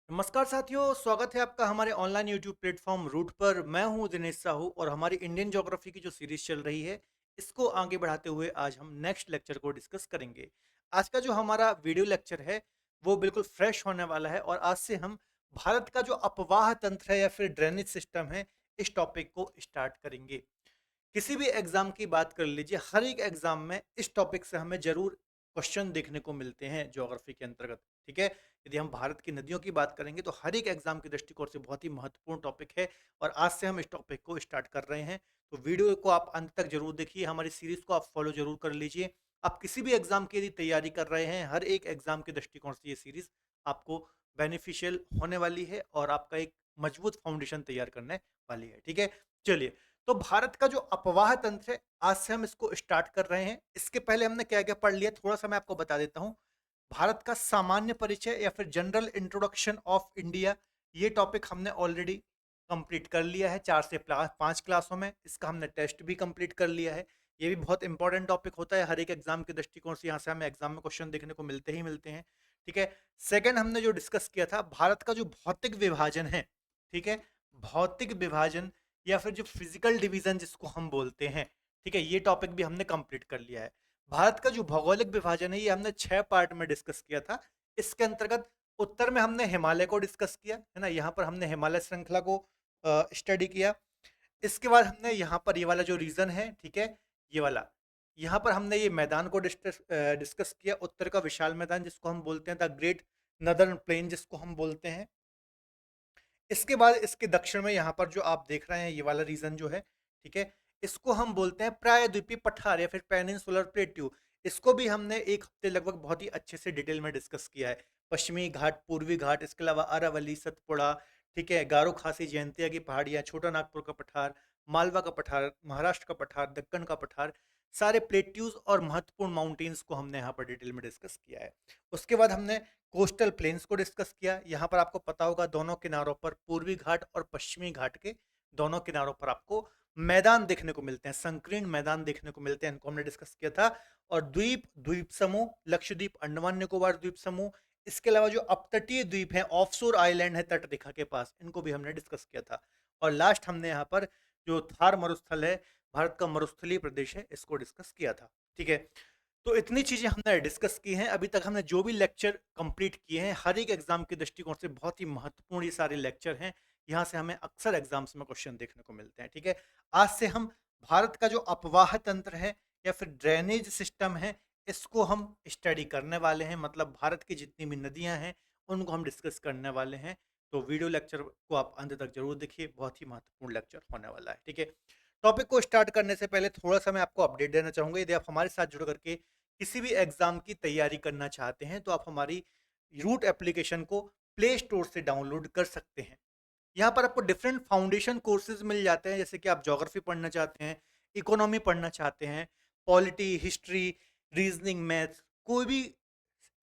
नमस्कार साथियों, स्वागत है आपका हमारे ऑनलाइन यूट्यूब प्लेटफॉर्म रूट पर। मैं हूं दिनेश साहू और हमारी इंडियन ज्योग्राफी की जो सीरीज चल रही है, इसको आगे बढ़ाते हुए आज हम नेक्स्ट लेक्चर को डिस्कस करेंगे। आज का जो हमारा वीडियो लेक्चर है, वो बिल्कुल फ्रेश होने वाला है और आज से हम भारत का जो अपवाह तंत्र है या फिर ड्रेनेज सिस्टम है, इस टॉपिक को स्टार्ट करेंगे। किसी भी एग्जाम की बात कर लीजिए, हर एक एग्जाम में इस टॉपिक से हमें जरूर क्वेश्चन देखने को मिलते हैं ज्योग्राफी के अंतर्गत। ठीक है, यदि हम भारत की नदियों की बात करेंगे तो हर एक एग्जाम के दृष्टिकोण से बहुत ही महत्वपूर्ण टॉपिक है और आज से हम इस टॉपिक को स्टार्ट कर रहे हैं। तो वीडियो को आप अंत तक जरूर देखिए, हमारी सीरीज को आप फॉलो जरूर कर लीजिए। आप किसी भी एग्जाम की यदि तैयारी कर रहे हैं, हर एक एग्जाम के दृष्टिकोण से ये सीरीज आपको बेनिफिशियल होने वाली है और आपका एक मजबूत फाउंडेशन तैयार करने वाली है। ठीक है, चलिए। तो भारत का जो अपवाह तंत्र है, आज से हम इसको स्टार्ट कर रहे हैं। इसके पहले हमने क्या क्या पढ़ लिया, थोड़ा सा मैं आपको बता देता हूं। भारत का सामान्य परिचय या फिर जनरल इंट्रोडक्शन ऑफ इंडिया, ये टॉपिक हमने ऑलरेडी कंप्लीट कर लिया है 4 से 5 क्लासों में। इसका हमने टेस्ट भी कंप्लीट कर लिया है। ये भी बहुत इंपॉर्टेंट टॉपिक होता है हर एक एग्जाम के दृष्टिकोण से, यहाँ से हमें एग्जाम में क्वेश्चन देखने को मिलते ही मिलते हैं। ठीक है, सेकंड हमने जो डिस्कस किया था, भारत का जो भौतिक विभाजन है। ठीक है, भौतिक विभाजन या फिर जो फिजिकल डिवीजन जिसको हम बोलते हैं, ठीक है, ये टॉपिक भी हमने कंप्लीट कर लिया है। भारत का जो भौगोलिक विभाजन है, ये हमने 6 पार्ट में डिस्कस किया था। इसके अंतर्गत उत्तर में हमने हिमालय को डिस्कस किया है ना, यहाँ पर हमने हिमालय श्रृंखला को स्टडी किया। इसके बाद हमने यहाँ पर ये वाला जो रीजन है, ठीक है, ये वाला, यहाँ पर हमने ये मैदान को डिस्कस डिस्कस किया, उत्तर का विशाल मैदान जिसको हम बोलते हैं, द ग्रेट नदर्न प्लेन जिसको हम बोलते हैं। इसके बाद इसके दक्षिण में यहाँ पर जो आप देख रहे हैं, ये वाला रीजन जो है, ठीक है, इसको हम बोलते हैं प्रायद्वीपीय पठार या फिर पेनिनसुलर प्लेट्यू। इसको भी हमने एक हफ्ते लगभग बहुत ही अच्छे से डिटेल में डिस्कस किया है। पश्चिमी घाट, पूर्वी घाट, इसके अलावा अरावली, सतपुड़ा, ठीक है, गारो खासी जयंतिया की पहाड़ियाँ, छोटा नागपुर का पठार, मालवा का पठार, महाराष्ट्र का पठार, दक्कन का पठार, सारे प्लेट्यूज और महत्वपूर्ण माउंटेन्स को हमने यहाँ पर डिटेल में डिस्कस किया है। उसके बाद हमने कोस्टल प्लेन्स को डिस्कस किया। यहाँ पर आपको पता होगा, दोनों किनारों पर, पूर्वी घाट और पश्चिमी घाट के दोनों किनारों पर आपको मैदान देखने को मिलते हैं, संकीर्ण मैदान देखने को मिलते हैं, इनको हमने डिस्कस किया था। और द्वीप, द्वीप समूह, लक्षद्वीप, अंडमान निकोबार द्वीप समूह, इसके अलावा जो अपतटीय द्वीप हैं, ऑफशोर आइलैंड है तट रेखा के पास, इनको भी हमने डिस्कस किया था। और लास्ट हमने यहाँ पर जो थार मरुस्थल है, भारत का मरुस्थलीय प्रदेश है, इसको डिस्कस किया था। ठीक है, तो इतनी चीजें हमने डिस्कस की हैं। अभी तक हमने जो भी लेक्चर कंप्लीट किए हैं, हर एक एग्जाम के दृष्टिकोण से बहुत ही महत्वपूर्ण ये सारे लेक्चर हैं। यहाँ से हमें अक्सर एग्जाम्स में क्वेश्चन देखने को मिलते हैं। ठीक है, आज से हम भारत का जो अपवाह तंत्र है या फिर ड्रेनेज सिस्टम है, इसको हम स्टडी करने वाले हैं। मतलब भारत की जितनी भी नदियां हैं, उनको हम डिस्कस करने वाले हैं। तो वीडियो लेक्चर को आप अंत तक जरूर देखिए, बहुत ही महत्वपूर्ण लेक्चर होने वाला है। ठीक है, टॉपिक को स्टार्ट करने से पहले थोड़ा सा मैं आपको अपडेट देना चाहूंगा। यदि आप हमारे साथ जुड़ करके किसी भी एग्जाम की तैयारी करना चाहते हैं, तो आप हमारी रूट एप्लीकेशन को प्ले स्टोर से डाउनलोड कर सकते हैं। यहाँ पर आपको डिफरेंट फाउंडेशन कोर्सेज मिल जाते हैं, जैसे कि आप ज्योग्राफी पढ़ना चाहते हैं, इकोनॉमी पढ़ना चाहते हैं, पॉलिटी, हिस्ट्री, रीजनिंग, मैथ्स, कोई भी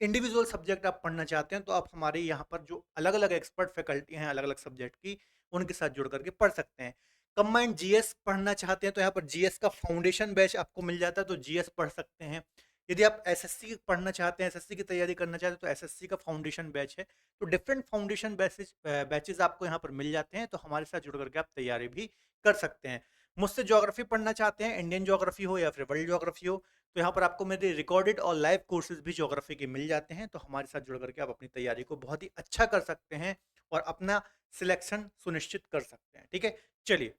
इंडिविजुअल सब्जेक्ट आप पढ़ना चाहते हैं, तो आप हमारे यहाँ पर जो अलग अलग एक्सपर्ट फैकल्टी हैं अलग अलग सब्जेक्ट की, उनके साथ जुड़ करके पढ़ सकते हैं। कंबाइंड जीएस पढ़ना चाहते हैं, तो यहाँ पर जीएस का फाउंडेशन बैच आपको मिल जाता है, तो जीएस पढ़ सकते हैं। यदि आप एसएससी पढ़ना चाहते हैं, एसएससी की तैयारी करना चाहते हैं, तो एसएससी का फाउंडेशन बैच है। तो डिफरेंट फाउंडेशन बैचेस आपको यहाँ पर मिल जाते हैं, तो हमारे साथ जुड़ करके आप तैयारी भी कर सकते हैं। मुझसे ज्योग्राफी पढ़ना चाहते हैं, इंडियन ज्योग्राफी हो या फिर वर्ल्ड ज्योग्राफी हो, तो यहाँ पर आपको मेरे रिकॉर्डेड और लाइव कोर्सेज भी ज्योग्राफी के मिल जाते हैं। तो हमारे साथ जुड़ करके आप अपनी तैयारी को बहुत ही अच्छा कर सकते हैं और अपना सिलेक्शन सुनिश्चित कर सकते हैं। ठीक है, चलिए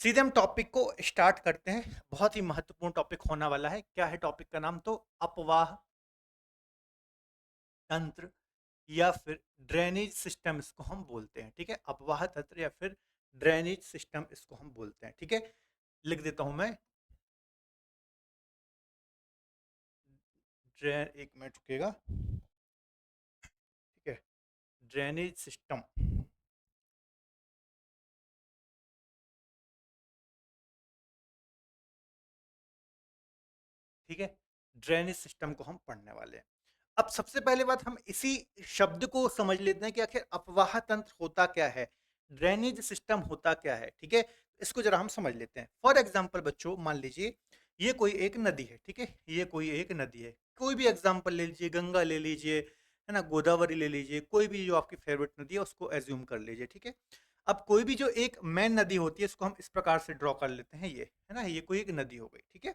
सीधे हम टॉपिक को स्टार्ट करते हैं। बहुत ही महत्वपूर्ण टॉपिक होने वाला है। क्या है टॉपिक का नाम? तो अपवाह तंत्र या फिर ड्रेनेज सिस्टम इसको हम बोलते हैं। ठीक है, अपवाह तंत्र या फिर ड्रेनेज सिस्टम इसको हम बोलते हैं। ठीक है, लिख देता हूं मैं। ड्रेन, एक मिनट रुकेगा। ठीक है, ड्रेनेज सिस्टम। ठीक है, ड्रेनेज सिस्टम को हम पढ़ने वाले हैं। अब सबसे पहले बात, हम इसी शब्द को समझ लेते हैं कि आखिर अपवाह तंत्र होता क्या है, ड्रेनेज सिस्टम होता क्या है। ठीक है, इसको जरा हम समझ लेते हैं। फॉर एग्जाम्पल बच्चों, मान लीजिए ये कोई एक नदी है। ठीक है, ये कोई एक नदी है, कोई भी एग्जाम्पल ले लीजिए, गंगा ले लीजिए, है ना? गोदावरी ले लीजिए, कोई भी जो आपकी फेवरेट नदी है उसको एज्यूम कर लीजिए, ठीक है? अब कोई भी जो एक मेन नदी होती है इसको हम इस प्रकार से ड्रॉ कर लेते हैं, ये, है ना? ये कोई एक नदी हो गई, ठीक है?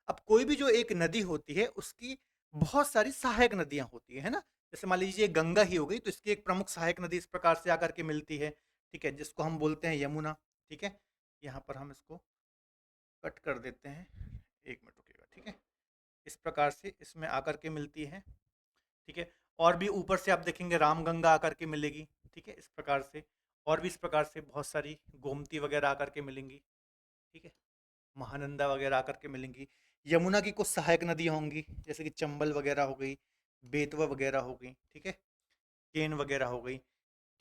अब कोई भी जो एक नदी होती है उसकी बहुत सारी सहायक नदियाँ होती हैं, है ना? जैसे मान लीजिए गंगा ही हो गई, तो इसकी एक प्रमुख सहायक नदी इस प्रकार से आकर के मिलती है, ठीक है? जिसको हम बोलते हैं यमुना, ठीक है? यहाँ पर हम इसको कट कर देते हैं, 1 मिनट रुकिएगा, ठीक है? इस प्रकार से इसमें आकर के मिलती है, ठीक है? और भी ऊपर से आप देखेंगे रामगंगा आकर के मिलेगी, ठीक है? इस प्रकार से और भी इस प्रकार से बहुत सारी गोमती वगैरह आकर के मिलेंगी, ठीक है? महानंदा वगैरह आकर के मिलेंगी। यमुना की कुछ सहायक नदियाँ होंगी, जैसे कि चंबल वगैरह हो गई, बेतवा वगैरह हो गई, ठीक है? केन वगैरह हो गई,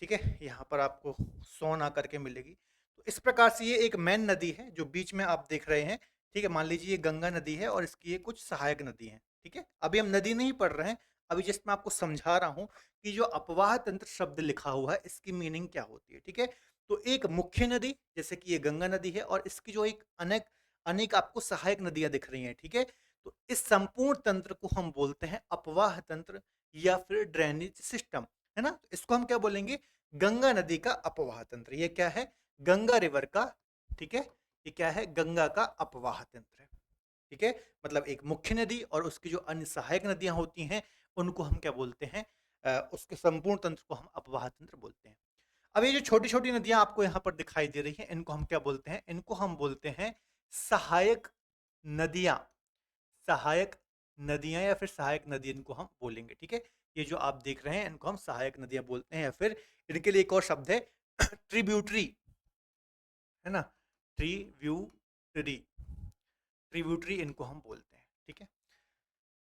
ठीक है? यहाँ पर आपको सोन आकर के मिलेगी। तो इस प्रकार से ये एक मेन नदी है जो बीच में आप देख रहे हैं, ठीक है? मान लीजिए ये गंगा नदी है और इसकी ये कुछ सहायक नदी हैं, ठीक है? अभी हम नदी नहीं पढ़ रहे हैं, अभी जस्ट मैं आपको समझा रहा हूँ कि जो अपवाह तंत्र शब्द लिखा हुआ है इसकी मीनिंग क्या होती है, ठीक है? तो एक मुख्य नदी जैसे कि ये गंगा नदी है और इसकी जो एक अनेक अनेक आपको सहायक नदियाँ दिख रही हैं, ठीक है? तो इस संपूर्ण तंत्र को हम बोलते हैं अपवाह तंत्र या फिर ड्रेनेज सिस्टम, है ना? तो इसको हम क्या बोलेंगे? गंगा नदी का अपवाह तंत्र। ये क्या है? गंगा रिवर का, ठीक है? ये क्या है? गंगा का अपवाह तंत्र है, ठीक है? मतलब एक मुख्य नदी और उसकी जो अन्य सहायक नदियाँ होती हैं, उनको हम क्या बोलते हैं? उसके संपूर्ण तंत्र को हम अपवाह तंत्र बोलते हैं। अब ये जो छोटी-छोटी नदियाँ आपको यहाँ पर दिखाई दे रही हैं, इनको हम क्या बोलते हैं? इनको हम बोलते हैं सहायक नदियाँ। सहायक नदियाँ या फिर सहायक नदी इनको हम बोलेंगे, ठीक है? ये जो आप देख रहे हैं इनको हम सहायक नदियाँ बोलते हैं या फिर इनके लिए एक और शब्द है ट्रिब्यूटरी, है ना? ट्रिब्यूटरी, ट्रिब्यूटरी इनको हम बोलते हैं, ठीक है?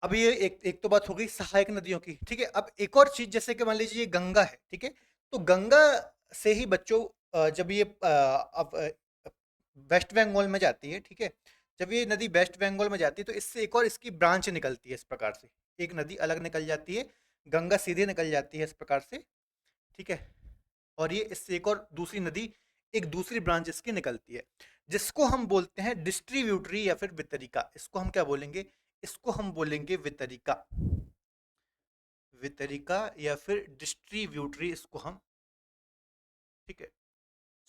अब ये एक एक तो बात हो गई सहायक नदियों की, ठीक है? अब एक और चीज़ जैसे कि मान लीजिए ये गंगा है, ठीक है? तो गंगा से ही बच्चों जब ये वेस्ट बंगाल में जाती है, ठीक है? जब ये नदी वेस्ट बंगाल में जाती है तो इससे एक और इसकी ब्रांच निकलती है इस प्रकार से। एक नदी अलग निकल जाती है, गंगा सीधे निकल जाती है इस प्रकार से, ठीक है? और ये इससे एक और दूसरी नदी एक दूसरी ब्रांच इसकी निकलती है, जिसको हम बोलते हैं डिस्ट्रीब्यूटरी या फिर वितरिका। इसको हम क्या बोलेंगे? इसको हम बोलेंगे वितरिका। वितरिका या फिर डिस्ट्रीब्यूटरी इसको हम, ठीक है?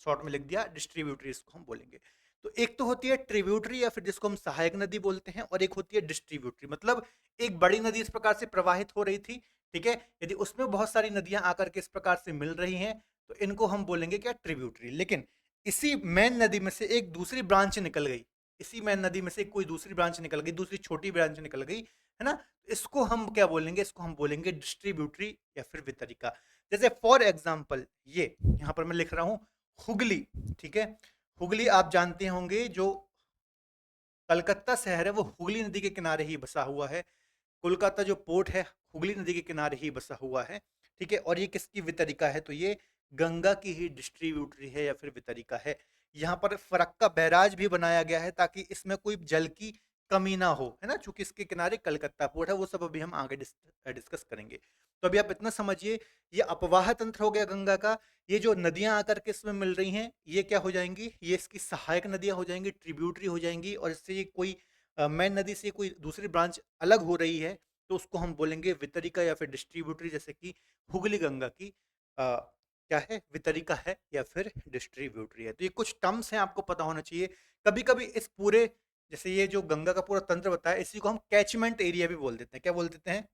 शॉर्ट में लिख दिया डिस्ट्रीब्यूटरी इसको हम बोलेंगे। तो एक तो होती है ट्रिब्यूटरी या फिर जिसको हम सहायक नदी बोलते हैं और एक होती है डिस्ट्रीब्यूटरी। मतलब एक बड़ी नदी इस प्रकार से प्रवाहित हो रही थी, ठीक है? यदि उसमें बहुत सारी नदियां आकर के इस प्रकार से मिल रही हैं तो इनको हम बोलेंगे क्या? ट्रिब्यूटरी। लेकिन इसी मेन नदी में से एक दूसरी ब्रांच निकल गई, इसी मेन नदी में से कोई दूसरी ब्रांच निकल गई, दूसरी छोटी ब्रांच निकल गई, है ना? इसको हम क्या बोलेंगे? इसको हम बोलेंगे डिस्ट्रीब्यूटरी या फिर वितरिका। जैसे फॉर एग्जाम्पल ये यहाँ पर मैं लिख रहा हूँ हुगली, ठीक है? हुगली आप जानते होंगे जो कलकत्ता शहर है वो हुगली नदी के किनारे ही बसा हुआ है। कोलकाता जो पोर्ट है हुगली नदी के किनारे ही बसा हुआ है, ठीक है? और ये किसकी वितरिका है? तो ये गंगा की ही डिस्ट्रीब्यूटरी है या फिर वितरिका है। यहाँ पर फरक्का बैराज भी बनाया गया है ताकि इसमें कोई जल की कमी ना हो, है ना? चूंकि इसके किनारे कलकत्ता पोर्ट है, वो सब अभी हम आगे डिस्कस करेंगे। तो अभी आप इतना समझिए, ये अपवाह तंत्र हो गया गंगा का। ये जो नदियां आकर के इसमें मिल रही हैं ये क्या हो जाएंगी? ये इसकी सहायक नदियां हो जाएंगी, ट्रिब्यूटरी हो जाएंगी। और इससे ये कोई मेन नदी से कोई दूसरी ब्रांच अलग हो रही है तो उसको हम बोलेंगे वितरिका या फिर डिस्ट्रीब्यूटरी। जैसे कि हुगली गंगा की क्या है? वितरिका है या फिर डिस्ट्रीब्यूटरी है। तो ये कुछ टर्म्स हैं आपको पता होना चाहिए। कभी कभी इस पूरे जैसे ये जो गंगा का पूरा तंत्र बताया इसी को हम कैचमेंट एरिया भी बोल देते हैं। क्या बोल देते हैं?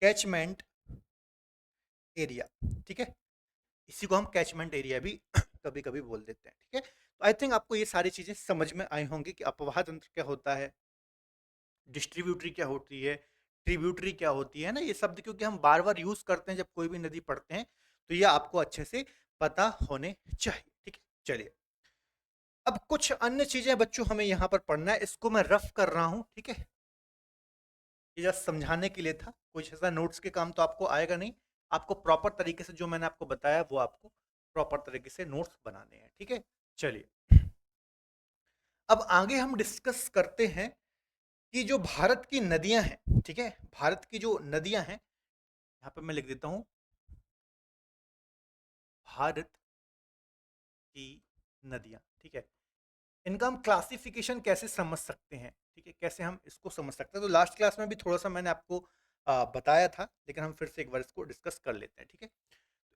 कैचमेंट एरिया, ठीक है? इसी को हम कैचमेंट एरिया भी कभी कभी बोल देते हैं, ठीक है? तो आई थिंक आपको ये सारी चीजें समझ में आई होंगी कि अपवाह तंत्र क्या होता है, डिस्ट्रीब्यूटरी क्या होती है, ट्रिब्यूटरी क्या होती है ना? ये शब्द क्योंकि हम बार बार यूज करते हैं जब कोई भी नदी पढ़ते हैं, तो ये आपको अच्छे से पता होने चाहिए, ठीक है? चलिए, अब कुछ अन्य चीजें बच्चों हमें यहाँ पर पढ़ना है, इसको मैं रफ कर रहा हूँ, ठीक है? ये जस्ट समझाने के लिए था, कुछ ऐसा नोट्स के काम तो आपको आएगा नहीं। आपको प्रॉपर तरीके से जो मैंने आपको बताया वो आपको प्रॉपर तरीके से नोट्स बनाने हैं, ठीक है? चलिए, अब आगे हम डिस्कस करते हैं कि जो भारत की नदियां हैं, ठीक है? भारत की जो नदियां हैं, यहाँ पे मैं लिख देता हूँ भारत की नदियां, ठीक है? इनका हम क्लासिफिकेशन कैसे समझ सकते हैं, ठीक है? कैसे हम इसको समझ सकते हैं? तो लास्ट क्लास में भी थोड़ा सा मैंने आपको बताया था, लेकिन हम फिर से एक बार इसको डिस्कस कर लेते हैं, ठीक है?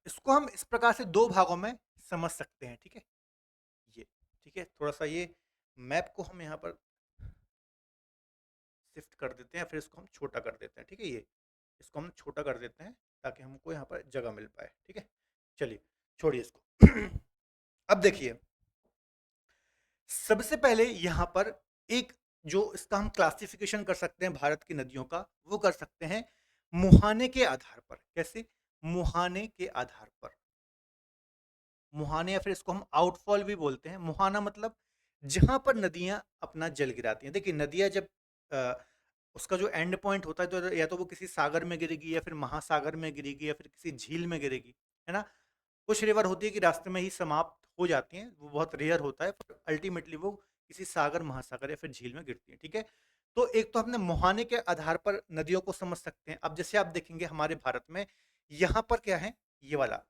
इसको हम इस प्रकार से 2 भागों में समझ सकते हैं, ठीक है? ये, ठीक है? थोड़ा-सा ये मैप को हम यहाँ पर शिफ्ट कर देते हैं, फिर इसको हम छोटा कर देते हैं, ठीक है? ये, इसको हम छोटा कर देते हैं ताकि हमको यहाँ पर जगह मिल पाए, ठीक है? चलिए, छोड़िए इसको। अब देखिए, सबसे पहले यहाँ पर एक जो इसका हम क्लासिफिकेशन कर सकते हैं भारत की नदियों का, वो कर सकते हैं मुहाने के आधार पर। कैसे? मुहाने के आधार पर। मुहाने या फिर इसको हम आउटफॉल भी बोलते हैं। मुहाना मतलब जहाँ पर नदियाँ अपना जल गिराती हैं। देखिए नदियाँ जब अ, उसका जो एंड पॉइंट होता है तो या तो वो किसी सागर में गिरेगी या फिर महासागर में गिरेगी या फिर किसी झील में गिरेगी, है ना? कुछ रिवर होती है कि रास्ते में ही समाप्त हो जाती हैं, वो बहुत रेयर होता है, पर अल्टीमेटली वो किसी सागर, महासागर या फिर झील में गिरती हैं, ठीक है? तो एक तो हमने मुहाने के आधार पर नदियों को समझ सकते हैं। अब जैसे आप देखेंगे हमारे भारत में यहाँ पर क्या है? ये वाला,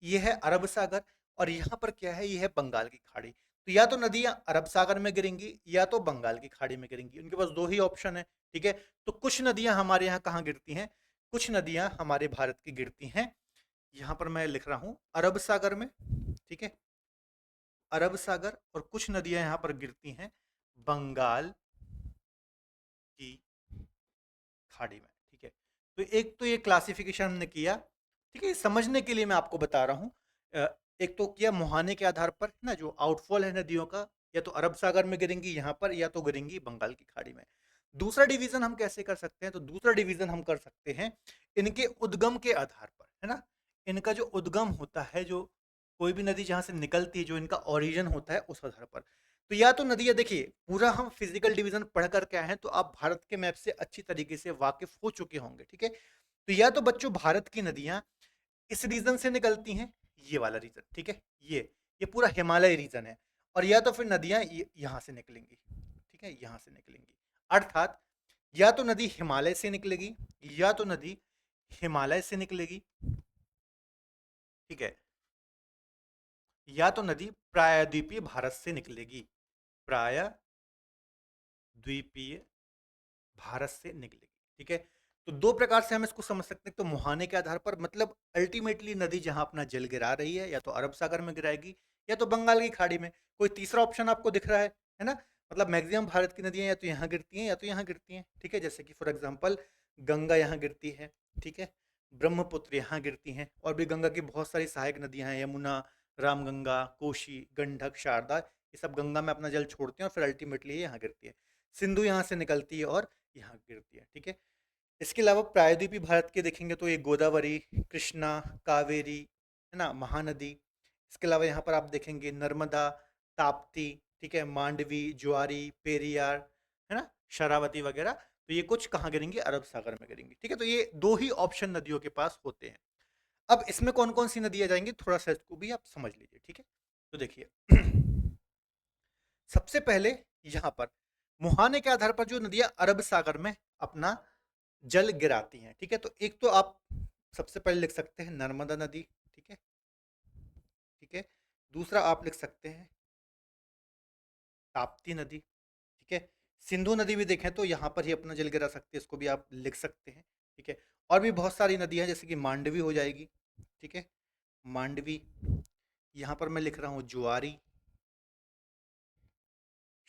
ये है अरब सागर और यहाँ पर क्या है? ये है बंगाल की खाड़ी। तो या तो नदियाँ अरब सागर में गिरेंगी या तो बंगाल की खाड़ी में गिरेंगी। उनके पास 2 ही ऑप्शन है, ठीक है? तो कुछ नदियाँ हमारे यहाँ कहाँ गिरती हैं? कुछ नदियाँ हमारे भारत की गिरती हैं, यहाँ पर मैं लिख रहा हूँ अरब सागर में, ठीक है? अरब सागर और कुछ नदियाँ यहाँ पर गिरती हैं बंगाल की खाड़ी में, ठीक है? तो एक तो ये क्लासिफिकेशन हमने किया, ठीक है? समझने के लिए मैं आपको बता रहा हूँ। एक तो किया मुहाने के आधार पर ना, जो आउटफॉल है नदियों का, या तो अरब सागर में गिरेंगी यहाँ पर या तो गिरेंगी बंगाल की खाड़ी में। दूसरा डिवीजन हम कैसे कर सकते हैं? तो दूसरा डिवीजन हम कर सकते हैं इनके उद्गम के आधार पर, है ना? इनका जो उद्गम होता है, जो कोई भी नदी जहाँ से निकलती है, जो इनका ओरिजिन होता है, उस आधार पर। तो या तो नदियाँ, देखिए पूरा हम फिजिकल डिवीजन पढ़ कर के आए हैं, तो आप भारत के मैप से अच्छी तरीके से वाकिफ हो चुके होंगे, ठीक है? तो या तो बच्चों भारत की नदियाँ इस रीजन से निकलती हैं, ये वाला रीजन, ठीक है? ये पूरा हिमालय रीजन है, और या तो फिर नदियाँ यहाँ से निकलेंगी, ठीक है? यहाँ से निकलेंगी, अर्थात या तो नदी हिमालय से निकलेगी या तो नदी हिमालय से निकलेगी, ठीक है? या तो नदी प्रायद्वीपीय भारत से निकलेगी, प्रायद्वीपीय भारत से निकलेगी, ठीक है? तो 2 प्रकार से हम इसको समझ सकते हैं। तो मुहाने के आधार पर मतलब अल्टीमेटली नदी जहाँ अपना जल गिरा रही है, या तो अरब सागर में गिराएगी या तो बंगाल की खाड़ी में। कोई तीसरा ऑप्शन आपको दिख रहा है ना? मतलब मैक्सिमम भारत की नदियाँ या तो यहाँ गिरती हैं या तो यहाँ गिरती हैं, ठीक है? जैसे कि फॉर एग्जाम्पल गंगा यहाँ गिरती है, ठीक है? ब्रह्मपुत्र यहाँ गिरती हैं, और भी गंगा की बहुत सारी सहायक नदियाँ हैं, यमुना, रामगंगा, कोशी, गंडक, शारदा, ये सब गंगा में अपना जल छोड़ती हैं और फिर अल्टीमेटली ये यहाँ गिरती है। सिंधु यहाँ से निकलती है और यहाँ गिरती है, ठीक है? इसके अलावा प्रायद्वीपीय भारत के देखेंगे तो ये गोदावरी, कृष्णा, कावेरी, है ना, महानदी। इसके अलावा यहाँ पर आप देखेंगे नर्मदा, ताप्ती, ठीक है, मांडवी, ज्वारी, पेरियार, है ना, शरावती वगैरह। तो ये कुछ कहाँ गिरेंगी? अरब सागर में गिरेंगी, ठीक है? तो ये 2 ही ऑप्शन नदियों के पास होते हैं। अब इसमें कौन कौन सी नदियाँ जाएंगी, थोड़ा सा इसको भी आप समझ लीजिए, ठीक है? तो देखिए सबसे पहले यहाँ पर मुहाने के आधार पर जो नदियाँ अरब सागर में अपना जल गिराती हैं, ठीक है? तो एक तो आप सबसे पहले लिख सकते हैं नर्मदा नदी, ठीक है? ठीक है? दूसरा आप लिख सकते हैं ताप्ती नदी, ठीक है? सिंधु नदी भी देखें तो यहाँ पर ही अपना जल गिरा सकती है, इसको भी आप लिख सकते हैं, ठीक है? और भी बहुत सारी नदियाँ जैसे कि मांडवी हो जाएगी, ठीक है? मांडवी, यहाँ पर मैं लिख रहा हूँ जुआरी,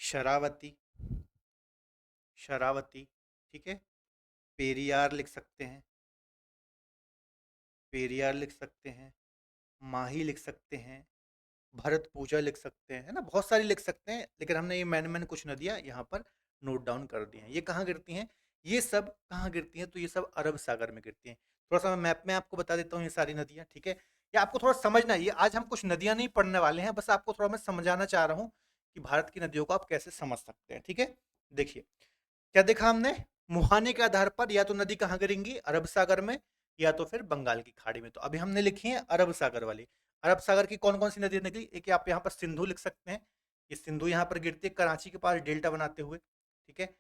शरावती, शरावती, ठीक है? पेरियार लिख सकते हैं, पेरियार लिख सकते हैं, माही लिख सकते हैं, भरत पूजा लिख सकते हैं, है ना? बहुत सारी लिख सकते हैं, लेकिन हमने ये मैंने कुछ नदियाँ यहाँ पर नोट डाउन कर दी हैं। ये कहाँ गिरती हैं? ये सब कहाँ गिरती हैं? तो ये सब अरब सागर में गिरती हैं। थोड़ा-सा मैं मैप में आपको बता देता हूँ ये सारी नदियाँ, ठीक है? ये आपको थोड़ा समझना है, ये आज हम कुछ नदियाँ नहीं पढ़ने वाले हैं, बस आपको थोड़ा मैं समझाना चाह रहा हूँ कि भारत की नदियों को आप कैसे समझ सकते हैं, ठीक है? देखिए, क्या देखा हमने? मुहाने के आधार पर या तो नदी कहाँ गिरेंगी? अरब सागर में या तो फिर बंगाल की खाड़ी में। तो अभी हमने लिखी है अरब सागर वाली। अरब सागर की कौन-कौन सी नदियाँ निकली? एक आप यहाँ पर सिंधु लिख सकते हैं। ये सिंधु यहाँ पर गिरती है कराची के पास डेल्टा बनाते हुए, ठीक है?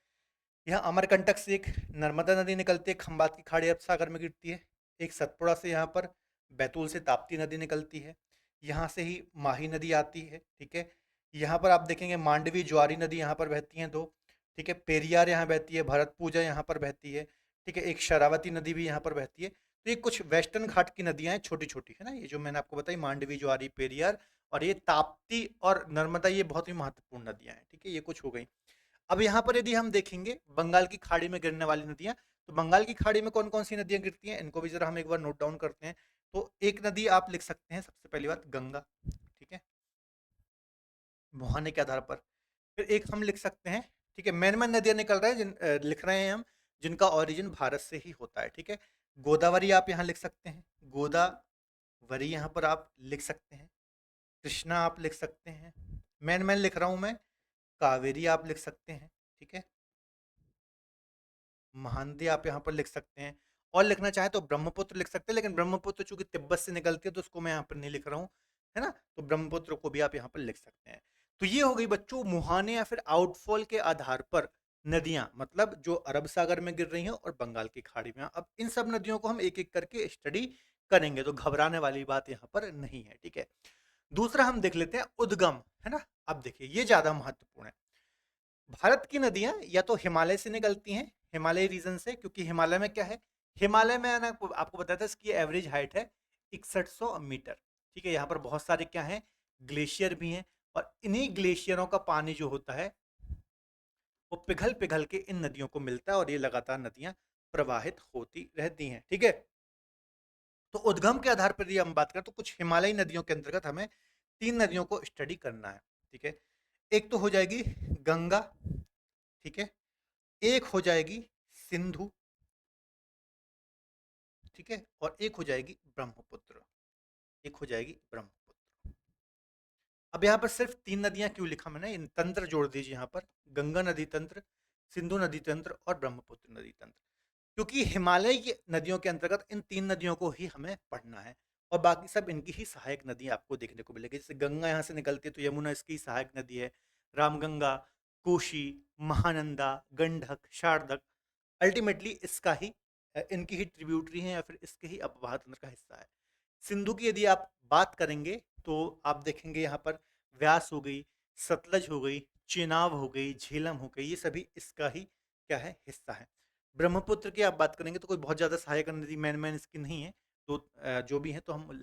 यहाँ अमरकंटक से एक नर्मदा नदी निकलती है, खंबात की खाड़ी अरब सागर में गिरती है। एक सतपुड़ा से यहाँ पर बैतूल से ताप्ती नदी निकलती है। यहाँ से ही माही नदी आती है, ठीक है? यहाँ पर आप देखेंगे मांडवी, ज्वारी नदी यहाँ पर बहती हैं 2, ठीक है? पेरियार यहाँ बहती है, भरत पूजा यहाँ पर बहती है, ठीक है, एक शरावती नदी भी यहाँ पर बहती है। तो ये कुछ वेस्टर्न घाट की नदियाँ हैं छोटी-छोटी, है ना? ये जो मैंने आपको बताई मांडवी, ज्वारी, पेरियार और ये ताप्ती और नर्मदा, ये बहुत ही महत्वपूर्ण नदियाँ हैं, ठीक है? ये कुछ हो गई। अब यहाँ पर यदि हम देखेंगे बंगाल की खाड़ी में गिरने वाली नदियाँ, तो बंगाल की खाड़ी में कौन-कौन सी नदियाँ गिरती हैं, इनको भी ज़रा हम एक बार नोट डाउन करते हैं। तो एक नदी आप लिख सकते हैं, सबसे पहली बात गंगा, ठीक है? मुहाने के आधार पर। फिर एक हम लिख सकते हैं, ठीक है, मेन-मेन नदियाँ निकल रहे हैं लिख रहे हैं हम, जिनका ओरिजिन भारत से ही होता है, ठीक है? गोदावरी आप यहाँ लिख सकते हैं, गोदावरी यहाँ पर आप लिख सकते हैं, कृष्णा आप लिख सकते हैं, मेन-मेन लिख रहा हूँ मैं, कावेरी आप लिख सकते हैं, ठीक है? महानदी आप यहाँ पर लिख सकते हैं, और लिखना चाहे तो ब्रह्मपुत्र लिख सकते हैं, लेकिन ब्रह्मपुत्र चूंकि तिब्बत से निकलती है तो उसको मैं यहाँ पर नहीं लिख रहा हूँ, है ना? तो ब्रह्मपुत्र को भी आप यहाँ पर लिख सकते हैं। तो ये हो गई बच्चों मुहाने या फिर आउटफॉल के आधार पर नदियां, मतलब जो अरब सागर में गिर रही हैं और बंगाल की खाड़ी में। अब इन सब नदियों को हम एक एक करके स्टडी करेंगे, तो घबराने वाली बात यहाँ पर नहीं है, ठीक है? दूसरा हम देख लेते हैं उद्गम, है ना? अब देखिए ये ज्यादा महत्वपूर्ण है। भारत की नदियां या तो हिमालय से निकलती हैं, हिमालय रीजन से, क्योंकि हिमालय में क्या है, हिमालय में ना आपको बताया था इसकी एवरेज हाइट है 6100 मीटर, ठीक है? यहाँ पर बहुत सारे क्या है, ग्लेशियर भी हैं, और इन्हीं ग्लेशियरों का पानी जो होता है वो पिघल पिघल के इन नदियों को मिलता है, और ये लगातार नदियां प्रवाहित होती रहती हैं, ठीक है? तो उद्गम के आधार पर यदि हम बात करें तो कुछ हिमालयी नदियों के अंतर्गत हमें तीन नदियों को स्टडी करना है, ठीक है? एक तो हो जाएगी गंगा, ठीक है? एक हो जाएगी सिंधु, ठीक है? और एक हो जाएगी ब्रह्मपुत्र, एक हो जाएगी ब्रह्मपुत्र। अब यहाँ पर सिर्फ तीन नदियां क्यों लिखा मैंने, इन तंत्र जोड़ दीजिए यहाँ पर, गंगा नदी तंत्र, सिंधु नदी तंत्र और ब्रह्मपुत्र नदी तंत्र, क्योंकि हिमालय की नदियों के अंतर्गत इन तीन नदियों को ही हमें पढ़ना है, और बाकी सब इनकी ही सहायक नदी आपको देखने को मिलेगी। जैसे गंगा यहाँ से निकलती है तो यमुना इसकी सहायक नदी है, रामगंगा, कोशी, महानंदा, गंडक, शारदक अल्टीमेटली इसका ही इनकी ही ट्रिब्यूटरी है, या फिर इसके ही अपवाह तंत्र का हिस्सा है। सिंधु की यदि आप बात करेंगे तो आप देखेंगे यहाँ पर व्यास हो गई, सतलज हो गई, चेनाब हो गई, झेलम हो गई, ये सभी इसका ही क्या है, हिस्सा है। ब्रह्मपुत्र की आप बात करेंगे तो कोई बहुत ज़्यादा सहायक नदी मैन मैन इसकी नहीं है, तो जो भी है तो हम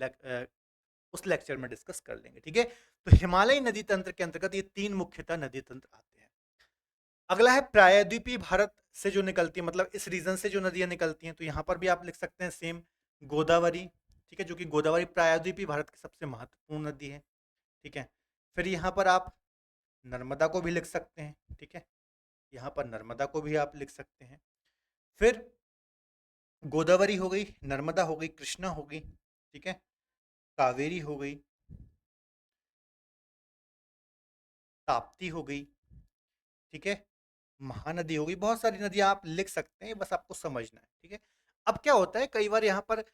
उस लेक्चर में डिस्कस कर लेंगे, ठीक है? तो हिमालयी नदी तंत्र के अंतर्गत ये तीन मुख्यतः नदी तंत्र आते हैं। अगला है प्रायद्वीपीय भारत से जो निकलती है, मतलब इस रीजन से जो नदियां निकलती हैं, तो यहाँ पर भी आप लिख सकते हैं सेम गोदावरी, ठीक है? जो कि गोदावरी प्रायद्वीपीय भारत की सबसे महत्वपूर्ण नदी है, ठीक है? फिर यहाँ पर आप नर्मदा को भी लिख सकते हैं, ठीक है? यहाँ पर नर्मदा को भी आप लिख सकते हैं। फिर गोदावरी हो गई, नर्मदा हो गई, कृष्णा हो गई, ठीक है? कावेरी हो गई, ताप्ती हो गई, ठीक है? महानदी हो गई, बहुत सारी नदियां आप लिख सकते हैं, बस आपको समझना है, ठीक है? अब क्या होता है, कई बार यहाँ पर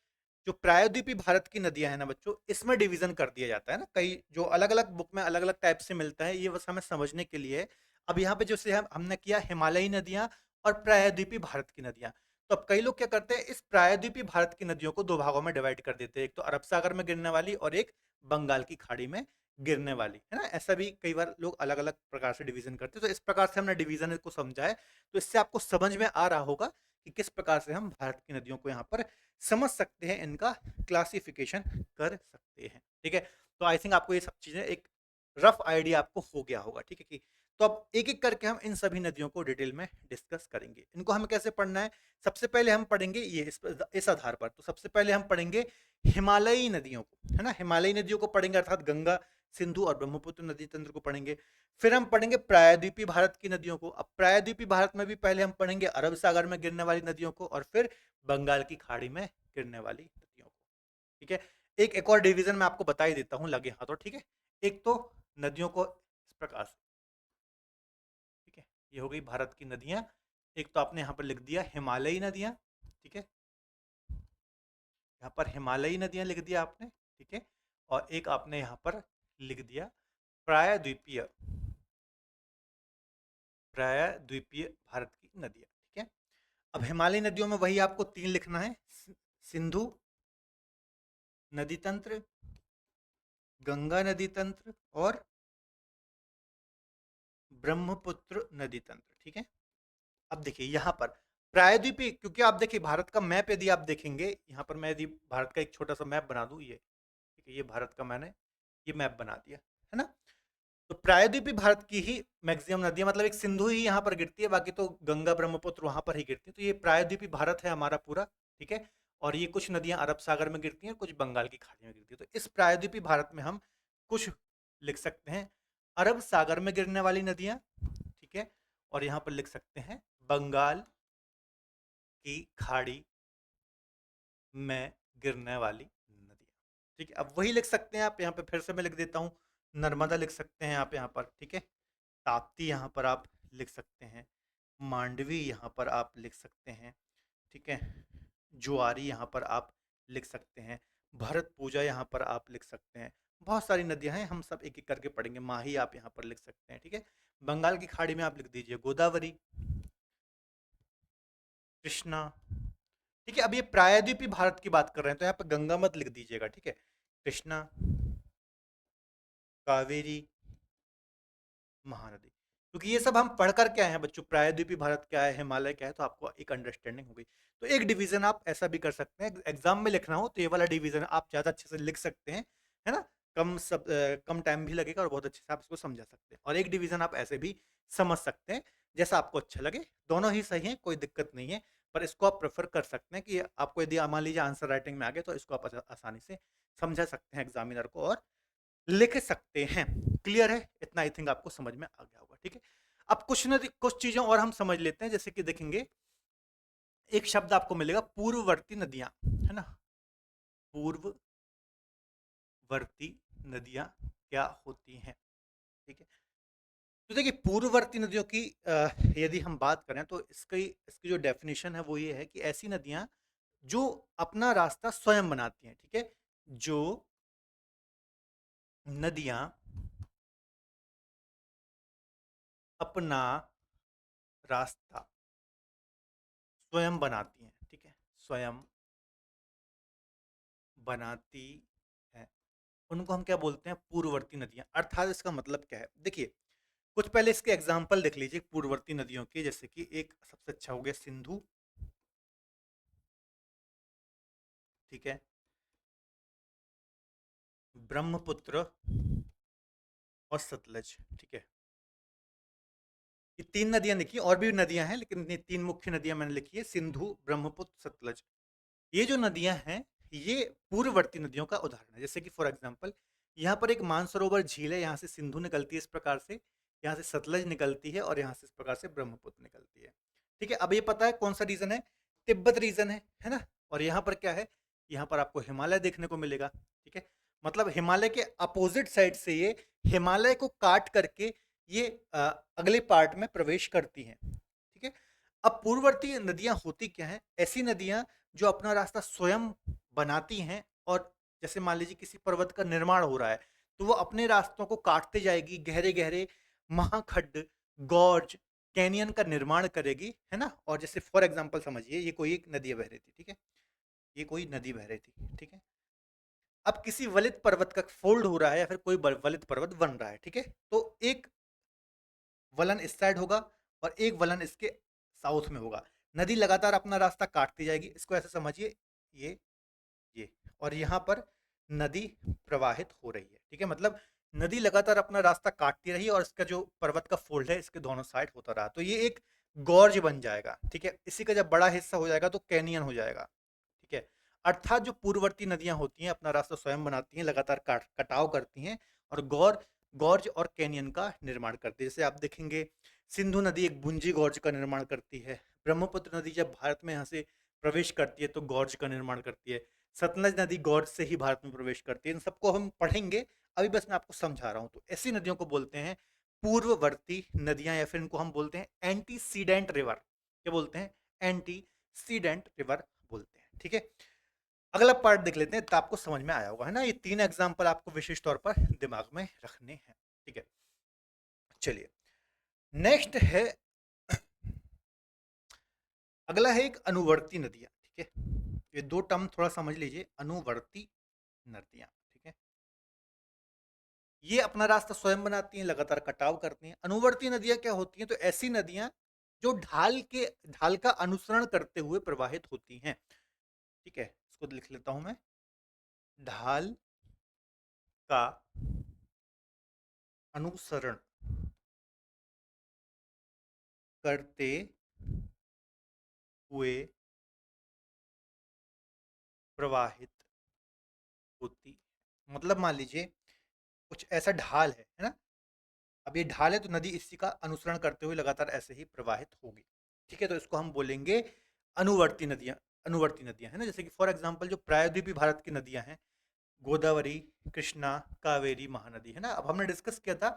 जो प्रायद्वीपीय भारत की नदियां हैं ना बच्चों, इसमें डिवीजन कर दिया जाता है ना, कई जो अलग अलग बुक में अलग अलग टाइप से मिलता है, ये बस हमें समझने के लिए है। अब यहाँ पे जो से हमने किया हिमालयी नदियां और प्रायद्वीपीय भारत की नदियां, तो अब कई लोग क्या करते हैं, इस प्रायद्वीपीय भारत की नदियों को दो भागों में डिवाइड कर देते हैं, एक तो अरब सागर में गिरने वाली और एक बंगाल की खाड़ी में गिरने वाली, है ना? ऐसा भी कई बार लोग अलग अलग प्रकार से डिवीजन करते हैं, तो इस प्रकार से हमने डिवीजन को समझा है, तो इससे आपको समझ में आ रहा होगा कि किस प्रकार से हम भारत की नदियों को यहाँ पर समझ सकते हैं, इनका क्लासिफिकेशन कर सकते हैं, ठीक है? तो आई थिंक आपको ये सब चीजें एक रफ आइडिया आपको हो गया होगा, ठीक है? कि तो अब एक एक करके हम इन सभी नदियों को डिटेल में डिस्कस करेंगे। इनको हमें कैसे पढ़ना है, सबसे पहले हम पढ़ेंगे ये इस आधार पर, तो सबसे पहले हम पढ़ेंगे हिमालयी नदियों को, है ना? हिमालयी नदियों को पढ़ेंगे, अर्थात गंगा, सिंधु और ब्रह्मपुत्र नदी तंत्र को पढ़ेंगे। फिर हम पढ़ेंगे प्रायद्वीपीय भारत की नदियों को। अब प्रायद्वीपीय भारत में भी पहले हम पढ़ेंगे अरब सागर में गिरने वाली नदियों को, और फिर बंगाल की खाड़ी में गिरने वाली नदियों को, ठीक है? एक और डिवीजन मैं आपको बता ही देता हूँ लगे हाथों, ठीक है? एक तो नदियों को इस प्रकार से, ठीक है? ये हो गई भारत की नदियां। एक तो आपने यहाँ पर लिख दिया हिमालयी नदियां, ठीक है? यहाँ पर हिमालयी नदियां लिख दिया आपने, ठीक है? और एक आपने यहाँ पर लिख दिया प्रायद्वीपीय प्रायद्वीपीय भारत की नदियां, ठीक है? अब हिमालयी नदियों में वही आपको तीन लिखना है, सिंधु नदी तंत्र, गंगा नदी तंत्र और ब्रह्मपुत्र नदी तंत्र, ठीक है? अब देखिए यहाँ पर प्रायद्वीपीय, क्योंकि आप देखिए भारत का मैप यदि आप देखेंगे, यहाँ पर मैं यदि भारत का एक छोटा सा मैप बना दूं, ये ठीक है, ये भारत का मैंने ये मैप बना दिया है ना। तो प्रायद्वीपीय भारत की ही मैक्सिमम नदियां, मतलब एक सिंधु ही यहाँ पर गिरती है, बाकी तो गंगा ब्रह्मपुत्र वहां पर ही गिरती है। तो ये प्रायद्वीपीय भारत है हमारा पूरा, ठीक है। और ये कुछ नदियां अरब सागर में गिरती हैं, कुछ बंगाल की खाड़ी में गिरती है। तो इस प्रायद्वीपीय भारत में हम कुछ लिख सकते हैं अरब सागर में गिरने वाली नदियां, ठीक है। और यहाँ पर लिख सकते हैं बंगाल की खाड़ी में गिरने वाली नदियां, ठीक है। अब वही लिख सकते हैं आप, यहाँ पे फिर से मैं लिख देता हूँ, नर्मदा लिख सकते हैं आप यहाँ पर, ठीक है। ताप्ती यहाँ पर आप लिख सकते हैं, मांडवी यहाँ पर आप लिख सकते हैं, ठीक है। जुआरी यहाँ पर आप लिख सकते हैं, भरत पूजा यहाँ पर आप लिख सकते हैं। बहुत सारी नदियां हैं, हम सब एक एक करके पढ़ेंगे। माही आप यहाँ पर लिख सकते हैं, ठीक है। बंगाल की खाड़ी में आप लिख दीजिए गोदावरी, कृष्णा, ठीक है। अब ये प्रायद्वीपीय भारत की बात कर रहे हैं, तो यहाँ पर गंगा मत लिख दीजिएगा, ठीक है। कृष्णा, कावेरी, महानदी, क्योंकि ये सब हम पढ़ कर के आए हैं बच्चों, प्रायद्वीपीय भारत क्या है, हिमालय क्या है, तो आपको एक अंडरस्टैंडिंग हो गई। तो एक डिवीजन आप ऐसा भी कर सकते हैं, एग्जाम में लिखना हो तो ये वाला डिवीजन आप ज्यादा अच्छे से लिख सकते हैं, है ना। कम टाइम भी लगेगा और बहुत अच्छे से आप इसको समझा सकते हैं। और एक डिवीजन आप ऐसे भी समझ सकते हैं, जैसा आपको अच्छा लगे। दोनों ही सही है, कोई दिक्कत नहीं है, पर इसको आप प्रेफर कर सकते हैं कि आपको यदि मान लीजिए आंसर राइटिंग में आ गए, तो इसको आप आसानी से समझा सकते हैं एग्जामिनर को, और लिख सकते हैं। क्लियर है इतना, आई थिंक आपको समझ में आ गया होगा, ठीक है। अब कुछ चीजें और हम समझ लेते हैं, जैसे कि देखेंगे एक शब्द आपको मिलेगा पूर्ववर्ती नदियां, है ना। पूर्ववर्ती नदियां क्या होती हैं, ठीक है। तो देखिए पूर्ववर्ती नदियों की यदि हम बात करें तो इसकी जो डेफिनेशन है वो ये है कि ऐसी नदियां जो अपना रास्ता स्वयं बनाती हैं, ठीक है। जो नदियां अपना रास्ता स्वयं बनाती हैं, ठीक है, स्वयं बनाती हैं, उनको हम क्या बोलते हैं, पूर्ववर्ती नदियां। अर्थात इसका मतलब क्या है, देखिए कुछ पहले इसके एग्जाम्पल देख लीजिए पूर्ववर्ती नदियों के, जैसे कि एक सबसे अच्छा हो गया सिंधु, ठीक है, ब्रह्मपुत्र और सतलज, ठीक है। ये तीन नदियां लिखी, और भी नदियां हैं लेकिन ये तीन मुख्य नदियां मैंने लिखी है, सिंधु, ब्रह्मपुत्र, सतलज। ये जो नदियां हैं ये पूर्ववर्ती नदियों का उदाहरण है। जैसे कि फॉर एग्जांपल यहाँ पर एक मानसरोवर झील है, यहाँ से सिंधु निकलती है इस प्रकार से, यहाँ से सतलज निकलती है, और यहाँ से इस प्रकार से ब्रह्मपुत्र निकलती है, ठीक है। अब ये पता है कौन सा रीजन है, तिब्बत रीजन है ना। और यहाँ पर क्या है, यहाँ पर आपको हिमालय देखने को मिलेगा, ठीक है। मतलब हिमालय के अपोजिट साइड से ये हिमालय को काट करके ये अगले पार्ट में प्रवेश करती हैं, ठीक है। अब पूर्ववर्ती नदियां होती क्या हैं, ऐसी नदियां जो अपना रास्ता स्वयं बनाती हैं, और जैसे मान लीजिए किसी पर्वत का निर्माण हो रहा है, तो वो अपने रास्तों को काटते जाएगी, गहरे गहरे महाखड्ड, गॉर्ज, कैनियन का निर्माण करेगी, है ना। और जैसे फॉर एग्जांपल समझिए ये कोई एक नदी बह रही थी, ठीक है, ये कोई नदी बह रही थी, ठीक है। अब किसी वलित पर्वत का फोल्ड हो रहा है, या फिर कोई वलित पर्वत बन रहा है, ठीक है। तो एक वलन इस साइड होगा और एक वलन इसके साउथ में होगा। नदी लगातार अपना रास्ता काटती जाएगी, इसको ऐसे समझिए, ये ये और यहाँ पर नदी प्रवाहित हो रही है, ठीक है। मतलब नदी लगातार अपना रास्ता काटती रही और इसका जो पर्वत का फोल्ड है इसके दोनों साइड होता रहा, तो ये एक गॉर्ज बन जाएगा, ठीक है। इसी का जब बड़ा हिस्सा हो जाएगा तो कैनियन हो जाएगा, ठीक है। अर्थात जो पूर्ववर्ती नदियां होती हैं अपना रास्ता स्वयं बनाती हैं, लगातार कटाव करती हैं, और गॉर्ज और कैनियन का निर्माण करती है। जैसे आप देखेंगे सिंधु नदी एक बुंजी गॉर्ज का निर्माण करती है, ब्रह्मपुत्र नदी जब भारत में यहाँ से प्रवेश करती है तो गॉर्ज का निर्माण करती है, सतलज नदी गॉर्ज से ही भारत में प्रवेश करती है। इन सबको हम पढ़ेंगे, अभी बस मैं आपको समझा रहा हूँ। तो ऐसी नदियों को बोलते हैं पूर्ववर्ती नदियां, या फिर इनको हम बोलते हैं एंटीसीडेंट रिवर। क्या बोलते हैं, एंटीसीडेंट रिवर बोलते हैं, ठीक है। अगला पार्ट देख लेते हैं, तो आपको समझ में आया होगा, है ना। ये तीन एग्जाम्पल आपको विशेष तौर पर दिमाग में रखने हैं, ठीक है। चलिए नेक्स्ट है, अगला है एक अनुवर्ती नदियां, ठीक है। ये दो टर्म थोड़ा समझ लीजिए, अनुवर्ती नदियां, ठीक है। ये अपना रास्ता स्वयं बनाती हैं, लगातार कटाव करती हैं। अनुवर्ती नदियां क्या होती हैं, तो ऐसी नदियां जो ढाल का अनुसरण करते हुए प्रवाहित होती हैं। ठीक है, इसको लिख लेता हूं मैं। ढाल का अनुसरण करते हुए प्रवाहित होती। मतलब मान लीजिए कुछ ऐसा ढाल है ना? अब ये ढाल है तो नदी इसी का अनुसरण करते हुए लगातार ऐसे ही प्रवाहित होगी। ठीक है, तो इसको हम बोलेंगे अनुवर्ती नदियां। अनुवर्ती नदियां है ना, जैसे कि फॉर एग्जांपल जो प्रायद्वीपीय भारत की नदियां हैं, गोदावरी, कृष्णा, कावेरी, महानदी, है ना। अब हमने डिस्कस किया था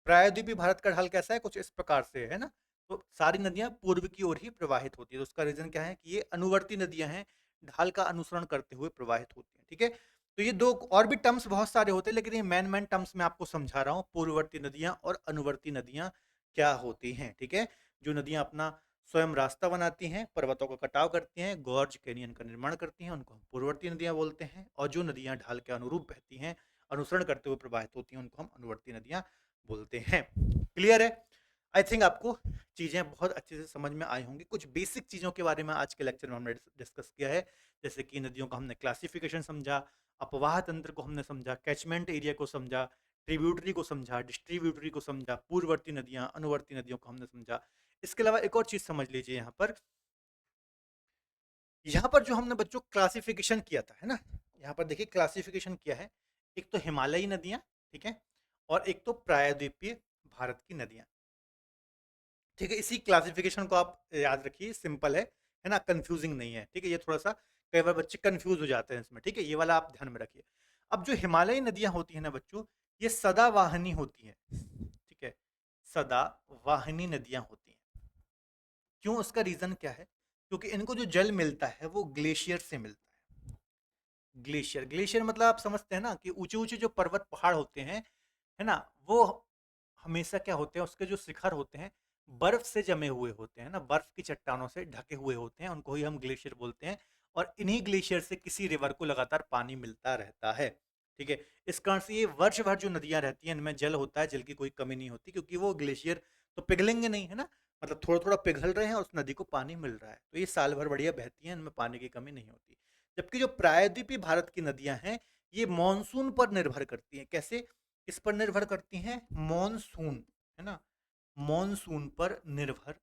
प्रायद्वीपीय भारत का ढाल कैसा है, कुछ इस प्रकार से है ना। तो सारी नदियां पूर्व की ओर ही प्रवाहित होती है, तो उसका रीजन क्या है कि ये अनुवर्ती नदियां हैं, ढाल का अनुसरण करते हुए प्रवाहित होती हैं। ठीक है, तो ये दो और भी टर्म्स बहुत सारे होते हैं, लेकिन ये मेन टर्म्स मैं आपको समझा रहा हूँ, पूर्ववर्ती नदियां और अनुवर्ती नदियां क्या होती हैं। ठीक है, जो नदियां अपना स्वयं रास्ता बनाती हैं, पर्वतों का कटाव करती हैं, गॉर्ज कैनियन का निर्माण करती हैं, उनको हम पूर्ववर्ती नदियां बोलते हैं। और जो नदियां ढाल के अनुरूप बहती हैं, अनुसरण करते हुए प्रवाहित होती हैं, उनको हम अनुवर्ती नदियां बोलते हैं। क्लियर है? आई थिंक आपको चीज़ें बहुत अच्छे से समझ में आई होंगी। कुछ बेसिक चीज़ों के बारे में आज के लेक्चर में हमने डिस्कस किया है, जैसे कि नदियों का हमने क्लासिफिकेशन समझा, अपवाह तंत्र को हमने समझा, कैचमेंट एरिया को समझा, ट्रिब्यूटरी को समझा, डिस्ट्रीब्यूटरी को समझा, पूर्ववर्ती नदियां, अनुवर्ती नदियों को हमने समझा। इसके अलावा एक और चीज समझ लीजिए, यहाँ पर जो हमने बच्चों क्लासिफिकेशन किया था, है ना, यहाँ पर देखिए क्लासिफिकेशन किया है, एक तो हिमालयी नदियां, ठीक है, और एक तो प्रायद्वीपीय भारत की नदियां। ठीक है, इसी क्लासिफिकेशन को आप याद रखिए, सिंपल है ना, कंफ्यूजिंग नहीं है। ठीक है, ये थोड़ा सा कई बार बच्चे कंफ्यूज हो जाते हैं इसमें। ठीक है, ये वाला आप ध्यान में रखिए। अब जो हिमालयी नदियां होती है ना बच्चों, ये सदावाहिनी होती है। ठीक है, सदावाहिनी नदियां होती हैं। क्यों, उसका रीजन क्या है? क्योंकि इनको जो जल मिलता है वो ग्लेशियर से मिलता है। ग्लेशियर, ग्लेशियर मतलब आप समझते हैं ना कि ऊंचे ऊंचे जो पर्वत पहाड़ होते हैं, है ना, वो हमेशा क्या होते हैं, उसके जो शिखर होते हैं बर्फ से जमे हुए होते हैं ना, बर्फ की चट्टानों से ढके हुए होते हैं, उनको ही हम ग्लेशियर बोलते हैं। और इन्हीं ग्लेशियर से किसी रिवर को लगातार पानी मिलता रहता है। ठीक है, इस कारण से ये वर्ष भर जो नदियां रहती हैं इनमें जल होता है, जल की कोई कमी नहीं होती, क्योंकि वो ग्लेशियर तो पिघलेंगे नहीं, है ना, मतलब थोड़ा थोड़ा पिघल रहे हैं और उस नदी को पानी मिल रहा है, तो ये साल भर बढ़िया बहती हैं, इनमें पानी की कमी नहीं होती। जबकि जो प्रायद्वीपीय भारत की नदियां हैं, ये मॉनसून पर निर्भर करती हैं। कैसे, किस पर निर्भर करती हैं? मॉनसून, है ना, मॉनसून पर निर्भर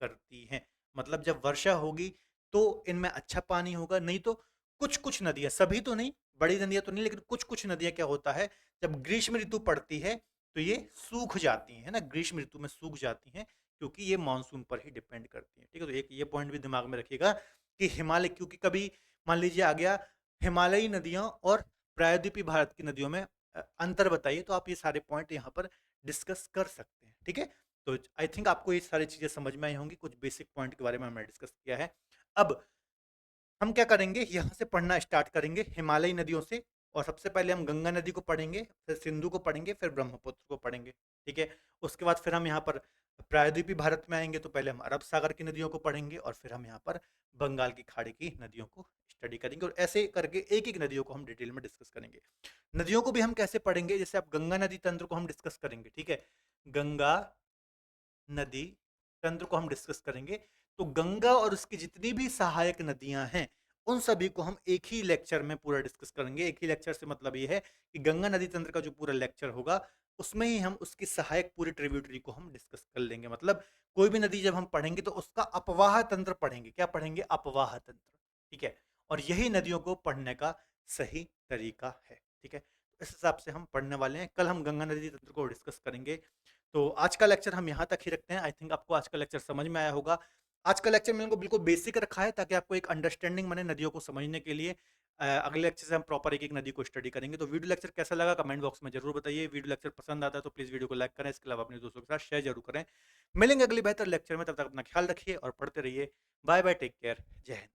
करती हैं। मतलब जब वर्षा होगी तो इनमें अच्छा पानी होगा, नहीं तो कुछ कुछ नदियां, सभी तो नहीं, बड़ी नदियां तो नहीं, लेकिन कुछ कुछ नदियां क्या होता है, जब ग्रीष्म ऋतु पड़ती है तो ये सूख जाती हैं, है ना, ग्रीष्म ऋतु में सूख जाती हैं, क्योंकि ये मानसून पर ही डिपेंड करती हैं। ठीक है, तो एक ये पॉइंट भी दिमाग में रखिएगा कि हिमालय, क्योंकि कभी मान लीजिए आ गया हिमालयी नदियों और प्रायद्वीपीय भारत की नदियों में अंतर बताइए, तो आप ये सारे पॉइंट यहाँ पर डिस्कस कर सकते हैं। ठीक है, तो आई थिंक आपको ये सारी चीजें समझ में आई होंगी, कुछ बेसिक पॉइंट के बारे में हमने डिस्कस किया है। अब हम क्या करेंगे, यहाँ से पढ़ना स्टार्ट करेंगे हिमालयी नदियों से, और सबसे पहले हम गंगा नदी को पढ़ेंगे, फिर सिंधु को पढ़ेंगे, फिर ब्रह्मपुत्र को पढ़ेंगे। ठीक है, उसके बाद फिर हम यहाँ पर प्रायद्वीपीय भारत में आएंगे, तो पहले हम अरब सागर की नदियों को पढ़ेंगे, और फिर हम यहाँ पर बंगाल की खाड़ी की नदियों को स्टडी करेंगे, और ऐसे करके एक एक नदियों को हम डिटेल में डिस्कस करेंगे। नदियों को भी हम कैसे पढ़ेंगे, जैसे आप गंगा नदी तंत्र को हम डिस्कस करेंगे। ठीक है, गंगा नदी तंत्र को हम डिस्कस करेंगे, तो गंगा और उसकी जितनी भी सहायक नदियां हैं उन सभी को हम एक ही लेक्चर में पूरा डिस्कस करेंगे। एक ही लेक्चर से मतलब ये है कि गंगा नदी तंत्र का जो पूरा लेक्चर होगा उसमें ही हम उसकी सहायक पूरी ट्रिब्यूटरी को हम डिस्कस कर लेंगे। मतलब कोई भी नदी जब हम पढ़ेंगे तो उसका अपवाह तंत्र पढ़ेंगे। क्या पढ़ेंगे? अपवाह तंत्र। ठीक है, और यही नदियों को पढ़ने का सही तरीका है। ठीक है, इस हिसाब से हम पढ़ने वाले हैं। कल हम गंगा नदी तंत्र को डिस्कस करेंगे। तो आज का लेक्चर हम यहाँ तक ही रखते हैं। आई थिंक आपको आज का लेक्चर समझ में आया होगा। आज का लेक्चर मैंने को बिल्कुल बेसिक रखा है ताकि आपको एक अंडरस्टैंडिंग बने नदियों को समझने के लिए। अगले लेक्चर से हम प्रॉपर एक एक नदी को स्टडी करेंगे। तो वीडियो लेक्चर कैसा लगा कमेंट बॉक्स में जरूर बताइए। वीडियो लेक्चर पसंद आता है तो प्लीज़ वीडियो को लाइक करें, इसके अलावा अपने दोस्तों के साथ शेयर जरूर करें। मिलेंगे अगली बेहतर लेक्चर में, तब तक अपना ख्याल रखिए और पढ़ते रहिए। बाय बाय, टेक केयर, जय हिंद।